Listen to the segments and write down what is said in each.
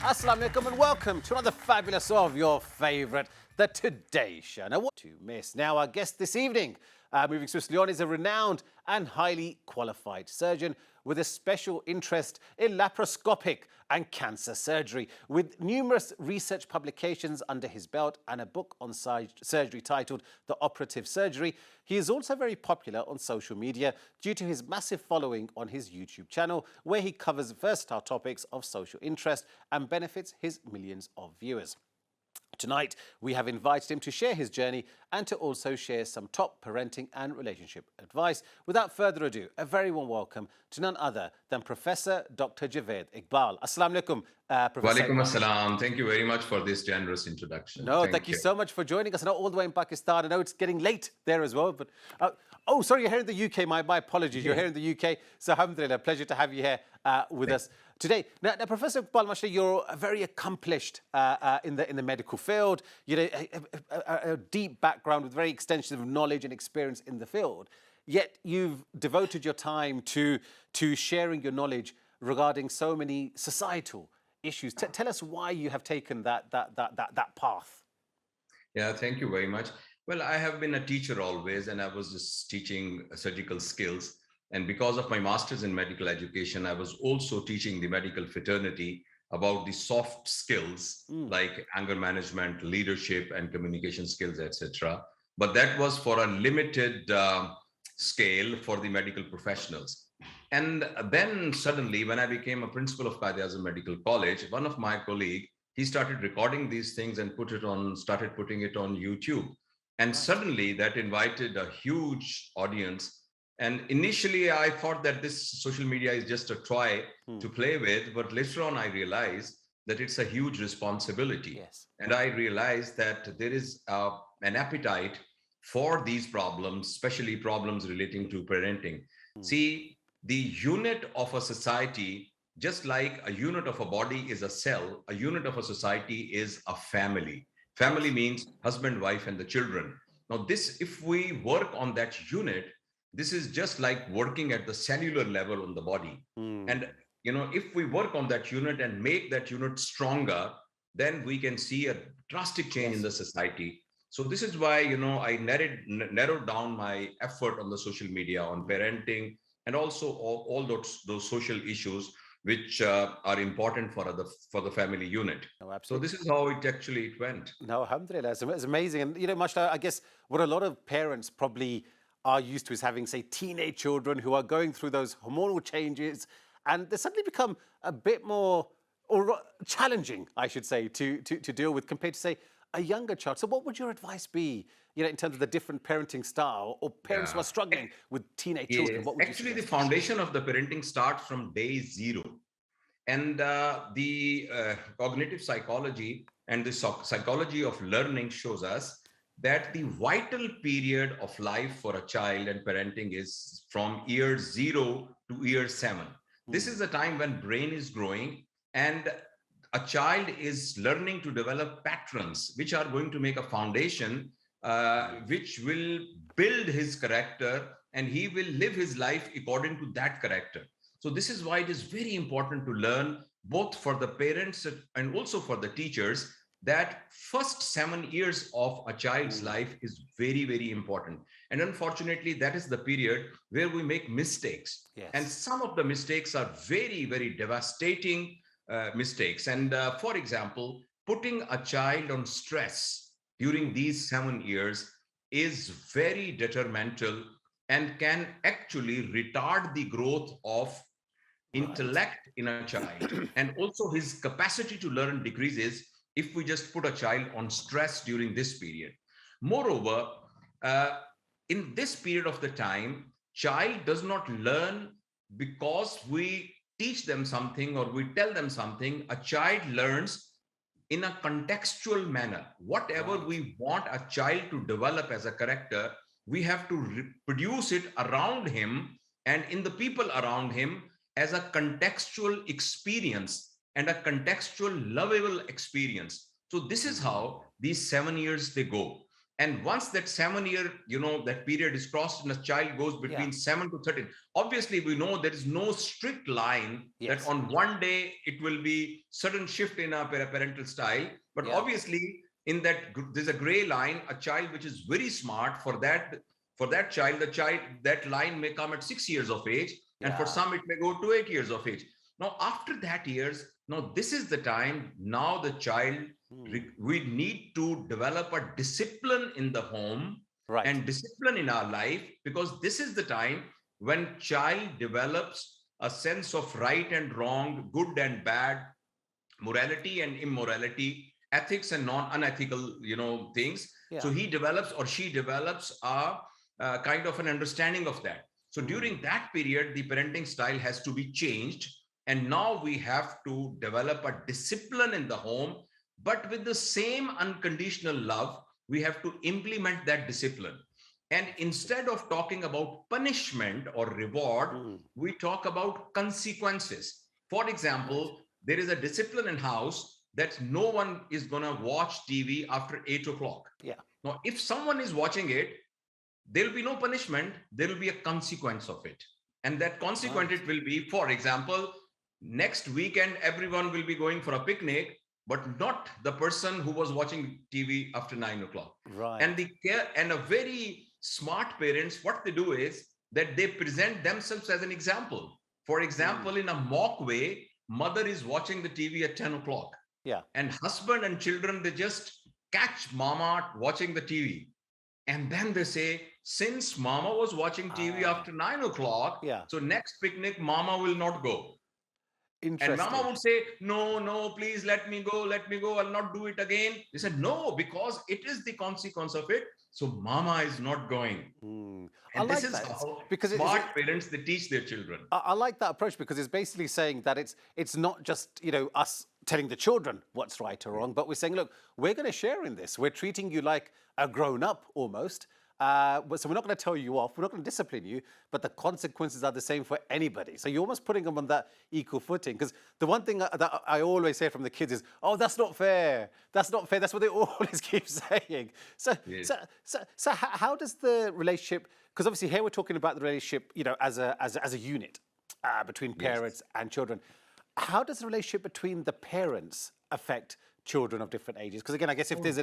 Assalamu alaikum and welcome to another fabulous of your favourite, The Today Show. Now, what to miss? Now, our guest this evening, moving swiftly on, is a renowned and highly qualified surgeon with a special interest in laparoscopic and cancer surgery. With numerous research publications under his belt and a book on surgery titled The Operative Surgery, he is also very popular on social media due to his massive following on his YouTube channel, where he covers versatile topics of social interest and benefits his millions of viewers. Tonight, we have invited him to share his journey and to also share some top parenting and relationship advice. Without further ado, a very warm welcome to none other than Professor Dr. Javed Iqbal. Assalamu alaikum, Professor Walaikum Iqbal. assalam. Thank you very much for this generous introduction. No, thank you so much for joining us. I know all the way in Pakistan. I know it's getting late there as well. But oh, sorry, you're here in the UK. My apologies. You're here in the UK. So, alhamdulillah, pleasure to have you here with us today. Now, Professor Iqbal, mashallah, you're very accomplished in the medical field. You know, a deep background with very extensive knowledge and experience in the field. Yet you've devoted your time to sharing your knowledge regarding so many societal issues. Tell us why you have taken that path. Yeah, thank you very much. Well, I have been a teacher always, and I was just teaching surgical skills. And because of my master's in medical education, I was also teaching the medical fraternity about the soft skills like anger management, leadership, and communication skills, etc. But that was for a limited scale for the medical professionals. And then suddenly, when I became a principal of Qaeda Medical College, one of my colleagues, he started recording these things and started putting it on YouTube. And suddenly that invited a huge audience. And initially I thought that this social media is just a toy to play with, but later on I realized that it's a huge responsibility. Yes. And I realized that there is an appetite for these problems, especially problems relating to parenting. See, the unit of a society, just like a unit of a body is a cell, a unit of a society is a family. Family means husband, wife, and the children. Now, if we work on that unit, this is just like working at the cellular level on the body. And, if we work on that unit and make that unit stronger, then we can see a drastic change in the society. So this is why, I narrowed down my effort on the social media, on parenting, and also all those social issues which are important for the family unit. No, absolutely. So this is how it went. No, alhamdulillah, it's amazing. And, mashallah, I guess what a lot of parents probably are used to is having, say, teenage children who are going through those hormonal changes, and they suddenly become a bit more challenging, I should say, to deal with compared to, say, a younger child. So what would your advice be, in terms of the different parenting style, or parents who are struggling with teenage children? What would Actually, the foundation of the parenting starts from day zero. And the cognitive psychology and the psychology of learning shows us that the vital period of life for a child and parenting is from year 0 to year 7. This is the time when brain is growing and a child is learning to develop patterns which are going to make a foundation which will build his character, and he will live his life according to that character. So this is why it is very important to learn, both for the parents and also for the teachers, that first 7 years of a child's life is very, very important. And unfortunately, that is the period where we make mistakes. Yes. And some of the mistakes are very, very devastating mistakes. And for example, putting a child on stress during these 7 years is very detrimental and can actually retard the growth of intellect in a child. And also his capacity to learn decreases if we just put a child on stress during this period. Moreover, in this period of the time, child does not learn because we teach them something or we tell them something. A child learns in a contextual manner. Whatever we want a child to develop as a character, we have to reproduce it around him and in the people around him as a contextual experience and a contextual lovable experience. So this is how these 7 years they go. And once that 7 year, that period is crossed and a child goes between 7 to 13, obviously we know there is no strict line that Yes. on one day it will be sudden shift in a parental style. But Yeah. obviously in that there's a gray line, a child which is very smart for that child, that line may come at 6 years of age, and for Yeah. some it may go to 8 years of age. Now, after that years, now this is the time now the child we need to develop a discipline in the home Right. and discipline in our life, because this is the time when child develops a sense of right and wrong, good and bad, morality and immorality, ethics and non-unethical, things. So Yeah. he develops or she develops a kind of an understanding of that. So during that period, the parenting style has to be changed. And now we have to develop a discipline in the home, but with the same unconditional love, we have to implement that discipline. And instead of talking about punishment or reward, we talk about consequences. For example, there is a discipline in house that no one is going to watch TV after 8 o'clock. Yeah. Now, if someone is watching it, there will be no punishment, there will be a consequence of it. And that consequence it will be, for example, next weekend, everyone will be going for a picnic, but not the person who was watching TV after 9 o'clock. Right. And a very smart parents, what they do is that they present themselves as an example. For example, in a mock way, mother is watching the TV at 10 o'clock. Yeah. And husband and children, they just catch mama watching the TV. And then they say, since mama was watching TV after 9 o'clock, so next picnic, mama will not go. And mama would say, no, please let me go, I'll not do it again. They said, no, because it is the consequence of it. So mama is not going. And this is how smart parents, they teach their children. I like that approach, because it's basically saying that it's not just, us telling the children what's right or wrong, but we're saying, look, we're going to share in this. We're treating you like a grown-up almost. So we're not going to tell you off, we're not going to discipline you, but the consequences are the same for anybody. So you're almost putting them on that equal footing. Because the one thing that I always say from the kids is, oh, that's not fair. That's not fair. That's what they always keep saying. So, so how does the relationship, because obviously here we're talking about the relationship, as a unit between parents and children. How does the relationship between the parents affect children of different ages? Because again, I guess if there's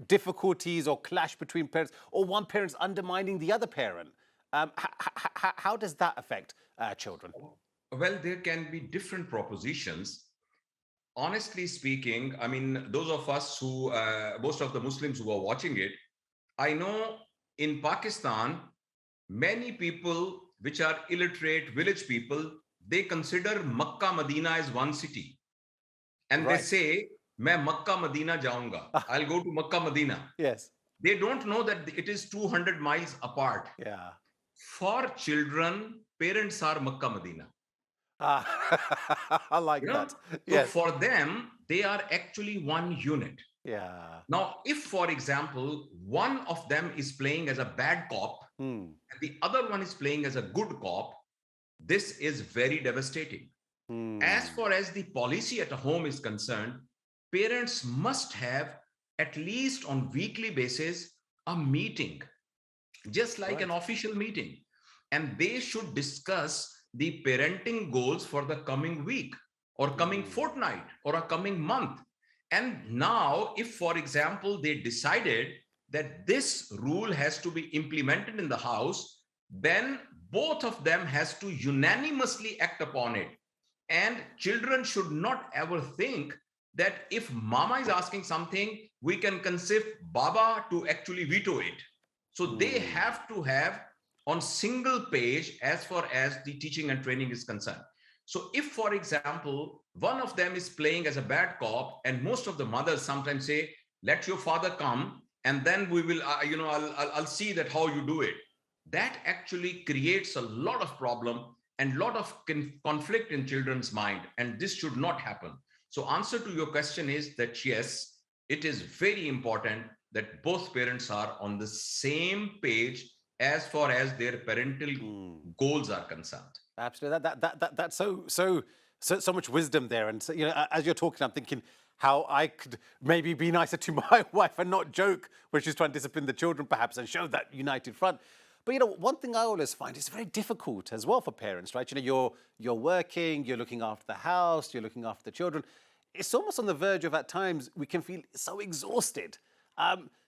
difficulties or clash between parents, or one parent's undermining the other parent, how does that affect children? Well, there can be different propositions. Honestly speaking, I mean, those of us who, most of the Muslims who are watching it, I know in Pakistan, many people which are illiterate village people, they consider Makkah, Medina as one city. And they say, मैं Makkah Medina जाऊंगा. I'll go to Makkah Medina. Yes. They don't know that it is 200 miles apart. Yeah. For children, parents are Makkah Medina. I like that. So for them, they are actually one unit. Yeah. Now, if, for example, one of them is playing as a bad cop and the other one is playing as a good cop, this is very devastating. As far as the policy at home is concerned, parents must have, at least on weekly basis, a meeting, just like an official meeting. And they should discuss the parenting goals for the coming week or coming fortnight or a coming month. And now, if, for example, they decided that this rule has to be implemented in the house, then both of them has to unanimously act upon it. And children should not ever think that if mama is asking something, we can conceive baba to actually veto it. So they have to have on single page as far as the teaching and training is concerned. So if, for example, one of them is playing as a bad cop, and most of the mothers sometimes say, let your father come, and then we will, I'll see that how you do it. That actually creates a lot of problem and a lot of conflict in children's mind, and this should not happen. So answer to your question is that yes, it is very important that both parents are on the same page as far as their parental goals are concerned. Absolutely. That's so much wisdom there. And so, as you're talking, I'm thinking, how I could maybe be nicer to my wife and not joke when she's trying to discipline the children, perhaps, and show that united front. But one thing I always find is very difficult as well for parents, right? You're working, you're looking after the house, you're looking after the children. It's almost on the verge of, at times, we can feel so exhausted.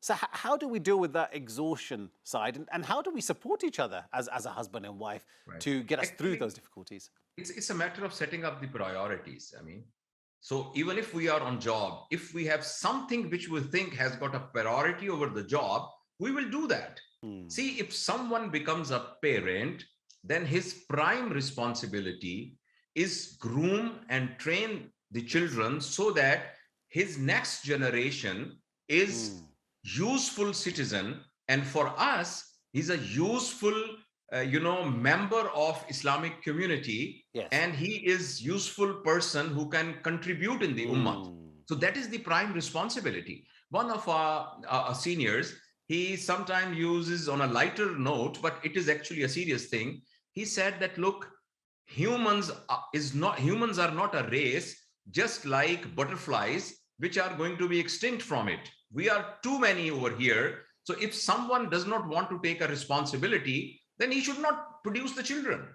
So how do we deal with that exhaustion side, and how do we support each other as a husband and wife to get us through those difficulties? It's a matter of setting up the priorities. I mean, so even if we are on job, if we have something which we think has got a priority over the job, we will do that. See, if someone becomes a parent, then his prime responsibility is groom and train the children so that his next generation is useful citizen, and for us he's a useful member of Islamic community. Yes. And he is useful person who can contribute in the ummah. So that is the prime responsibility. One of our seniors, he sometimes uses on a lighter note, but it is actually a serious thing. He said that, look, humans are not a race, just like butterflies, which are going to be extinct from it. We are too many over here. So if someone does not want to take a responsibility, then he should not produce the children.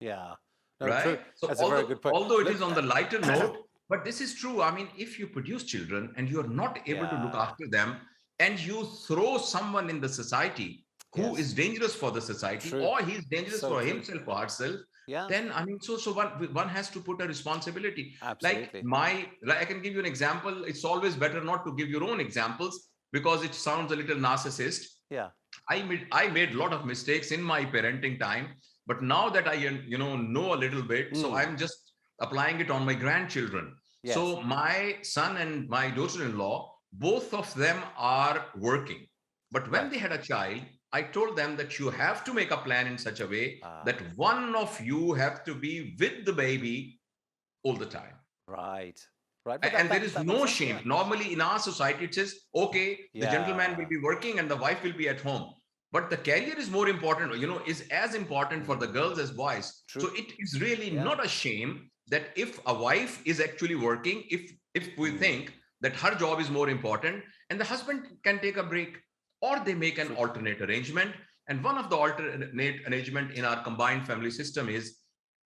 Yeah. No, right? true. So That's a very good point. although it is on the lighter note, but this is true. I mean, if you produce children and you're not able to look after them, and you throw someone in the society who is dangerous for the society, or he's dangerous for himself or herself, then I mean, so one has to put a responsibility. Absolutely. Like I can give you an example. It's always better not to give your own examples because it sounds a little narcissist. Yeah. I made a lot of mistakes in my parenting time, but now that I know a little bit, so I'm just applying it on my grandchildren. Yes. So my son and my daughter-in-law, both of them are working. But when they had a child, I told them that you have to make a plan in such a way that one of you have to be with the baby all the time. Right. Right. And there is no shame. Normally in our society, it says, okay, the gentleman will be working and the wife will be at home. But the career is more important, is as important for the girls as boys. True. So it is really not a shame that if a wife is actually working, if we think that her job is more important, and the husband can take a break, or they make an alternate arrangement. And one of the alternate arrangement in our combined family system is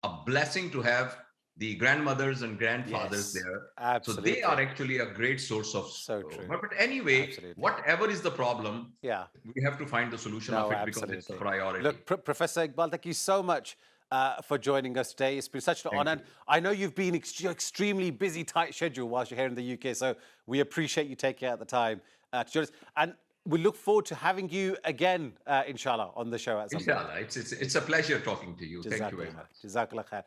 a blessing to have the grandmothers and grandfathers there. Absolutely. So they are actually a great source of But anyway, whatever is the problem, we have to find the solution of it because it's a priority. Look, Professor Iqbal, thank you so much for joining us today. It's been such an honor. And I know you've been extremely busy, tight schedule whilst you're here in the UK, so we appreciate you taking out the time to join us. And we look forward to having you again, inshallah, on the show at some point. Inshallah, it's a pleasure talking to you. Thank you very much. Jazakallah khair.